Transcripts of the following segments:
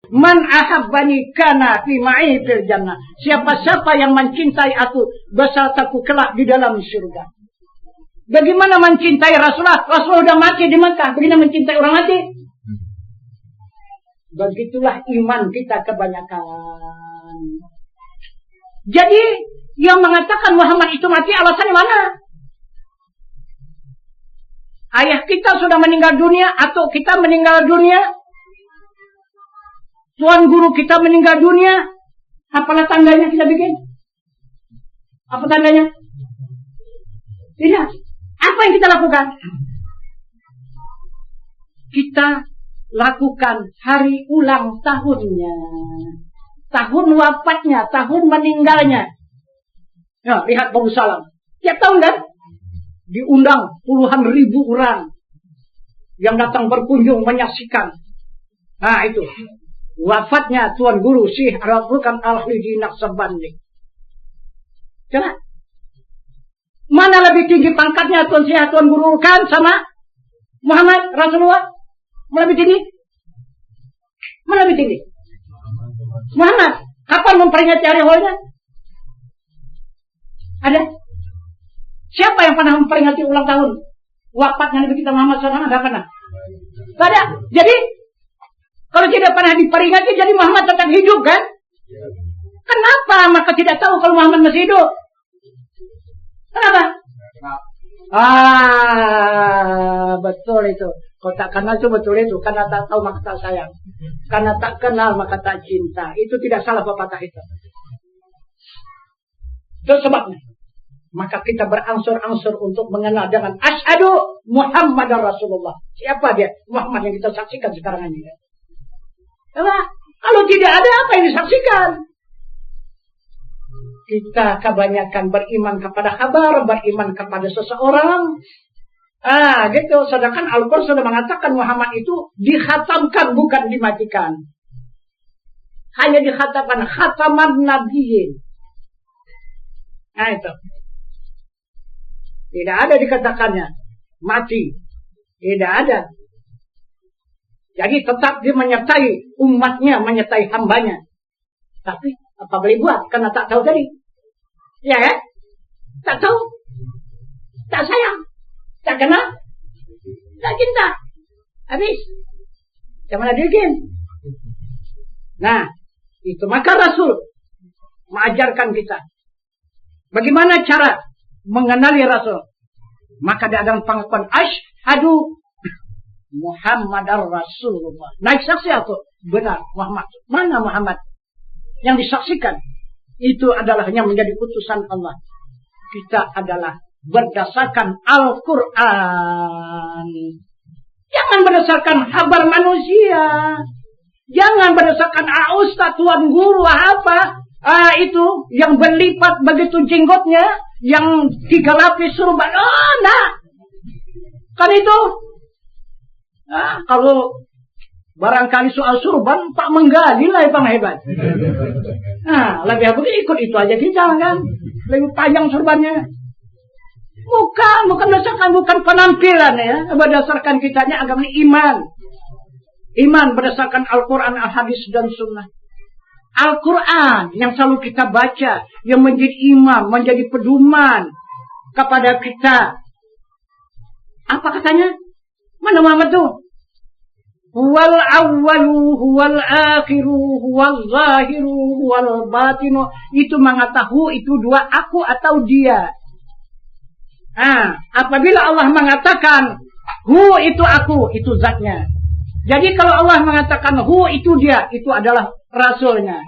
Man ahabbani kana fi ma'i fil jannah. Siapa-siapa yang mencintai aku besertaku kelak di dalam surga. Bagaimana mencintai Rasulullah? Rasulullah sudah mati di Mekah. Bagaimana mencintai orang mati? Begitulah iman kita kebanyakan. Jadi yang mengatakan Muhammad itu mati alasannya mana? Ayah kita sudah meninggal dunia atau kita meninggal dunia? Tuan guru kita meninggal dunia, apalah tandanya kita bikin? Apa tandanya? Tidak. Apa yang kita lakukan? Kita lakukan hari ulang tahunnya, tahun wafatnya, tahun meninggalnya. Ya, lihat Baru Salam. Tiap tahun kan? Diundang puluhan ribu orang yang datang berkunjung menyaksikan. Nah itu. Wafatnya Tuan Guru Syekh Al-Furqan Al-Hiji Naqsabandi. Coba. Mana lebih tinggi pangkatnya Tuan Syekh Tuan Guru kan sama Muhammad Rasulullah? Mana lebih tinggi? Mana lebih tinggi? Muhammad. Kapan memperingati hari Maulidnya? Ada? Siapa yang pernah memperingati ulang tahun wafatnya Nabi kita Muhammad SAW? Enggak pernah. Enggak ada. Jadi kalau tidak pernah diperingati, jadi Muhammad tetap hidup kan? Kenapa? Maka tidak tahu kalau Muhammad masih hidup. Kenapa? Betul itu. Kalau tak kenal itu betul itu. Karena tak tahu maka tak sayang. Karena tak kenal maka tak cinta. Itu tidak salah pepatah itu. Itu sebabnya. Maka kita berangsur-angsur untuk mengenal dengan asyhadu Muhammadar Rasulullah. Siapa dia? Muhammad yang kita saksikan sekarang ini. Kalau tidak ada apa yang disaksikan? Kita kebanyakan beriman kepada kabar, beriman kepada seseorang. Gitu. Sedangkan Al-Quran sudah mengatakan Muhammad itu dikhatamkan, bukan dimatikan. Hanya dikhatamkan khataman nabiyyin. Nah itu. Tidak ada dikatakannya mati. Tidak ada. Jadi tetap dia menyertai umatnya, menyertai hambanya. Tapi apa boleh buat? Karena tak tahu tadi. Ya kan? Tak tahu. Tak sayang. Tak kenal. Tak cinta. Habis. Macam mana dia bikin? Nah, itu. Maka Rasul mengajarkan kita. Bagaimana cara mengenali Rasul? Maka dia ada pengakuan asyhadu Muhammadar Rasulullah. Naik saksi atau benar Muhammad. Mana Muhammad? Yang disaksikan itu adalah yang menjadi utusan Allah. Kita adalah berdasarkan Al-Quran. Jangan berdasarkan kabar manusia. Jangan berdasarkan ustaz, tuan guru apa. Itu yang berlipat begitu jenggotnya, yang 3 lapis surban. Nah. Kan itu. Kalau barangkali soal surban, Pak menggali lah yang hebat. Lebih bagus ikut itu aja kita kan. Lebih panjang surbannya. Bukan berdasarkan, bukan penampilan ya. Berdasarkan kitanya agama iman. Iman berdasarkan Al-Quran, Al-Hadis dan Sunnah. Al-Quran yang selalu kita baca, yang menjadi imam, menjadi pedoman kepada kita. Apa katanya? Mana Muhammad itu? Huwal awwalu, huwal akhiru, huwal zahiru, huwal batinu. Itu mengatahu itu 2 aku atau dia. Apabila Allah mengatakan hu itu aku, itu zatnya. Jadi kalau Allah mengatakan hu itu dia, itu adalah rasulnya.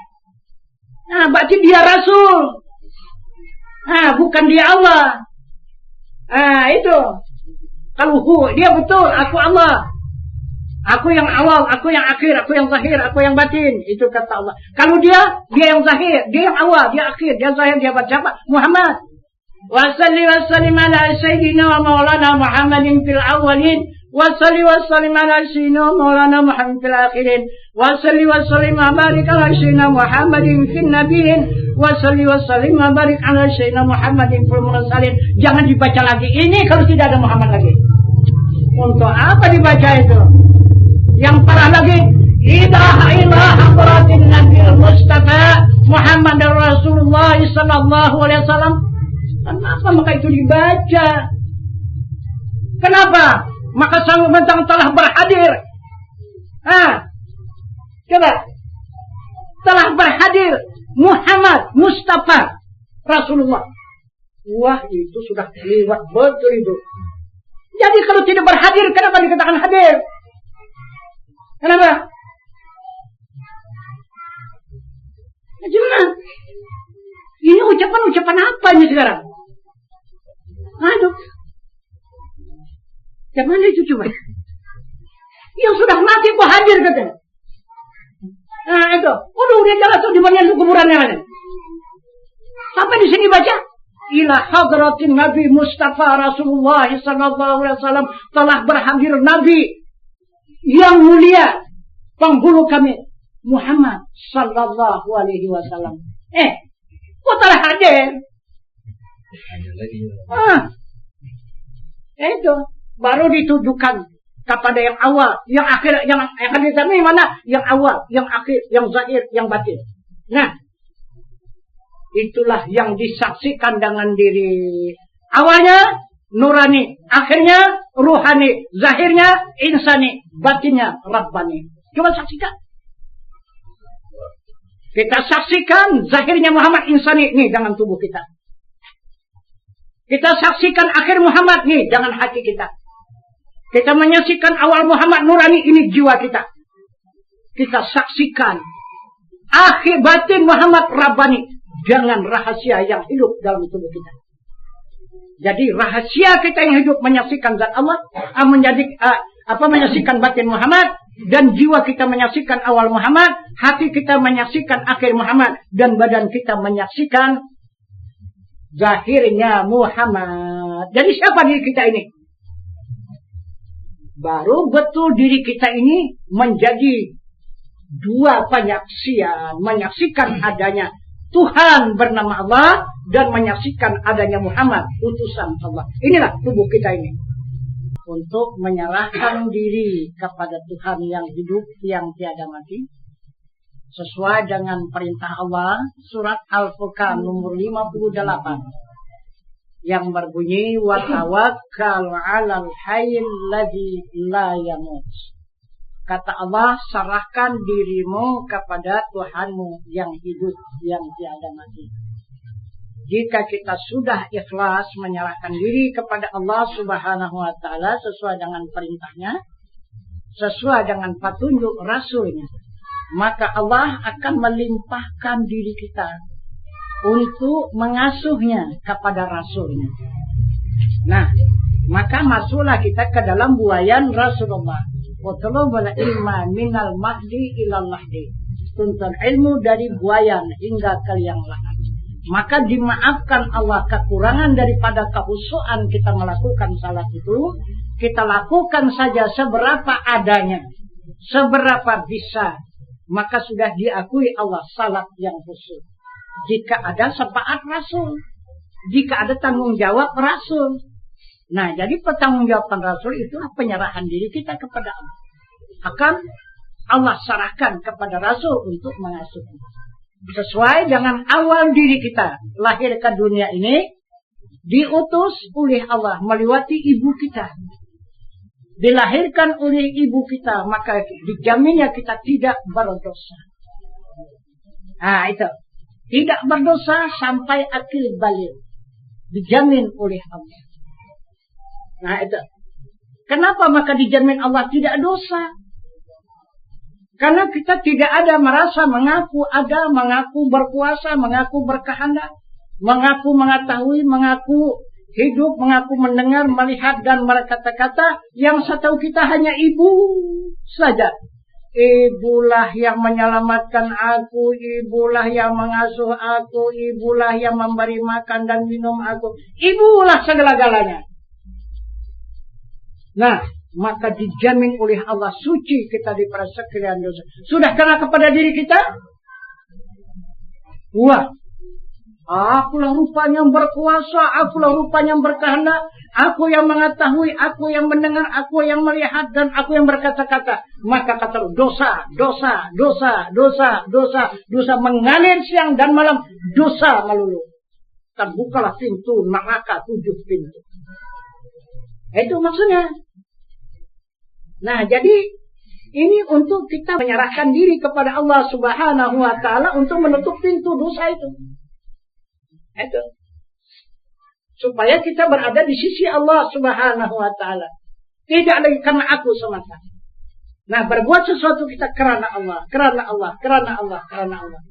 Berarti dia rasul. Bukan dia Allah. Itu. Kalau hu, dia betul, aku Allah. Aku yang awal, aku yang akhir, aku yang zahir, aku yang batin. Itu kata Allah. Kalau dia yang zahir, dia yang awal, dia akhir, dia zahir, dia batin. Siapa? Muhammad. Wa salli wa sallim ala sayyidina wa maulana Muhammadin fil awalin. Wa salli wa sallim ala sayyidina wa maulana Muhammadin fil akhirin. Wa salli wa sallim wa barik ala sayyidina Muhammadin fil nabiyyin. Wa salli wa sallim wa barik ala sayyidina Muhammadin fil mursalin. Jangan dibaca lagi. Ini kalau tidak ada Muhammad lagi. Untuk apa dibaca itu? Yang parah lagi, ilaha hadratin Nabi Mustafa Muhammad Rasulullah sallallahu alaihi wasallam. Kenapa maka itu dibaca? Kenapa? Maka sang bentang telah berhadir. Coba. Telah berhadir Muhammad Mustafa Rasulullah. Wah, itu sudah lewat betul itu. Jadi kalau tidak berhadir, kenapa dikatakan hadir? Kenapa? Gimana? Ini ucapan apa ini sekarang? Aduh. Gimana itu coba? Yang sudah mati kok hadir katanya. Nah itu. Udah jelas tuh di mana itu kuburannya mana? Sampai di sini baca. Ila hadratin Nabi Mustafa Rasulullah sallallahu alaihi wasallam, telah berhadir Nabi yang mulia, penghulu kami Muhammad sallallahu alaihi wasallam. Kok telah hadir? Itu baru ditujukan kepada yang awal, yang akhir, yang akan ditanya mana? Yang awal, yang akhir, yang zahir, yang batin. Nah, itulah yang disaksikan dengan diri. Awalnya nurani, akhirnya ruhani, zahirnya insani, batinnya rabbani. Coba saksikan. Kita saksikan zahirnya Muhammad insani nih dengan tubuh kita. Kita saksikan akhir Muhammad nih dengan hati kita. Kita menyaksikan awal Muhammad nurani, ini jiwa kita. Kita saksikan akhir batin Muhammad rabbani dengan rahasia yang hidup dalam tubuh kita. Jadi rahasia kita yang hidup menyaksikan zat Allah, menyaksikan batin Muhammad, dan jiwa kita menyaksikan awal Muhammad, hati kita menyaksikan akhir Muhammad, dan badan kita menyaksikan zahirnya Muhammad. Jadi siapa diri kita ini? Baru betul diri kita ini menjadi dua penyaksian. Menyaksikan adanya Tuhan bernama Allah dan menyaksikan adanya Muhammad, utusan Allah. Inilah tubuh kita ini. Untuk menyerahkan diri kepada Tuhan yang hidup, yang tiada mati. Sesuai dengan perintah Allah, surat Al-Furqan nomor 58. Yang berbunyi, wa tawakkal 'alal hayyil ladzi la yamut. Kata Allah, serahkan dirimu kepada Tuhanmu yang hidup, yang tiada mati. Jika kita sudah ikhlas menyerahkan diri kepada Allah Subhanahu wa Ta'ala sesuai dengan perintahnya, sesuai dengan petunjuk Rasulnya, maka Allah akan melimpahkan diri kita untuk mengasuhnya kepada Rasulnya. Nah, maka masuklah kita ke dalam buayan Rasulullah. Utlubul ilma minal mahdi ilal lahdi. Tuntut ilmu dari buayan hingga ke liang lahat. Maka dimaafkan Allah kekurangan daripada kehusuan kita melakukan salat itu. Kita lakukan saja seberapa adanya, seberapa bisa. Maka sudah diakui Allah salat yang khusyuk. Jika ada syafaat Rasul, jika ada tanggung jawab Rasul. Nah, jadi pertanggungjawaban Rasul itulah penyerahan diri kita kepada Allah. Akan Allah serahkan kepada Rasul untuk mengasuh. Sesuai dengan awal diri kita lahir ke dunia ini, diutus oleh Allah melewati ibu kita. Dilahirkan oleh ibu kita, maka dijaminnya kita tidak berdosa. Nah, itu. Tidak berdosa sampai akhir balik. Dijamin oleh Allah. Nah itu. Kenapa maka dijamin Allah tidak dosa? Karena kita tidak ada merasa mengaku ada, mengaku berkuasa, mengaku berkehendak, mengaku mengetahui, mengaku hidup, mengaku mendengar, melihat dan berkata-kata. Yang setahu kita hanya ibu saja. Ibulah yang menyelamatkan aku, ibulah yang mengasuh aku, ibulah yang memberi makan dan minum aku. Ibulah segala-galanya. Nah, maka dijamin oleh Allah suci kita daripada sekalian dosa. Sudah kena kepada diri kita? Wah, Akulah rupanya yang berkuasa, akulah rupanya yang berkehendak, aku yang mengetahui, aku yang mendengar, aku yang melihat, dan aku yang berkata-kata. Maka kata dosa, dosa, dosa, dosa, dosa, dosa mengalir siang dan malam, dosa melulu. Terbukalah pintu neraka 7 pintu. Itu maksudnya. Nah, jadi ini untuk kita menyerahkan diri kepada Allah Subhanahu wa Ta'ala untuk menutup pintu dosa itu. Itu. Supaya kita berada di sisi Allah Subhanahu wa Ta'ala. Tidak lagi karena aku semata. Nah, berbuat sesuatu kita karena Allah, karena Allah, karena Allah, karena Allah.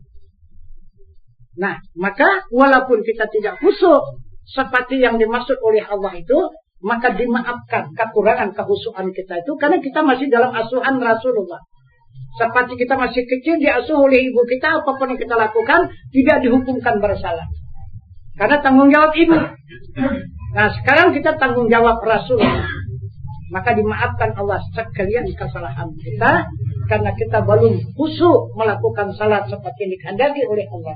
Nah, maka walaupun kita tidak khusyuk seperti yang dimaksud oleh Allah itu, maka dimaafkan kekurangan kehusuan kita itu karena kita masih dalam asuhan Rasulullah. Seperti kita masih kecil diasuh oleh ibu kita, apapun yang kita lakukan tidak dihukumkan bersalah. Karena tanggung jawab ibu. Nah, sekarang kita tanggung jawab Rasulullah. Maka dimaafkan Allah sekalian kesalahan kita karena kita belum khusyuk melakukan salat seperti yang dikehendaki oleh Allah.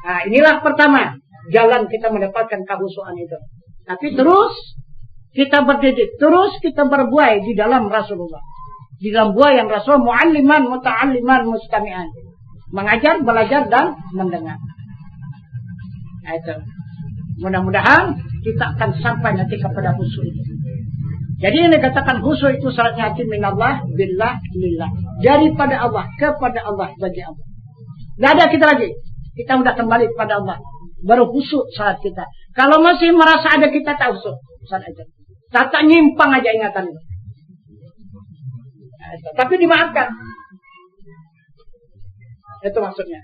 Nah, inilah pertama jalan kita mendapatkan kehusuan itu. Tapi terus kita berdidik, terus kita berbuai di dalam Rasulullah. Di dalam buah yang Rasul mu'alliman, muta'alliman, mustami'an. Mengajar, belajar, dan mendengar. Nah, itu. Mudah-mudahan kita akan sampai nanti kepada khusyuk itu. Jadi yang dikatakan khusyuk itu syaratnya hati minallah, billah, lillah. Daripada Allah, kepada Allah, bagi Allah. Tidak ada kita lagi. Kita sudah kembali kepada Allah. Baru khusyuk saat kita. Kalau masih merasa ada kita tak khusyuk. Saat aja. Tak nyimpang aja ingatan itu. Nah, tapi dimaafkan. Itu maksudnya.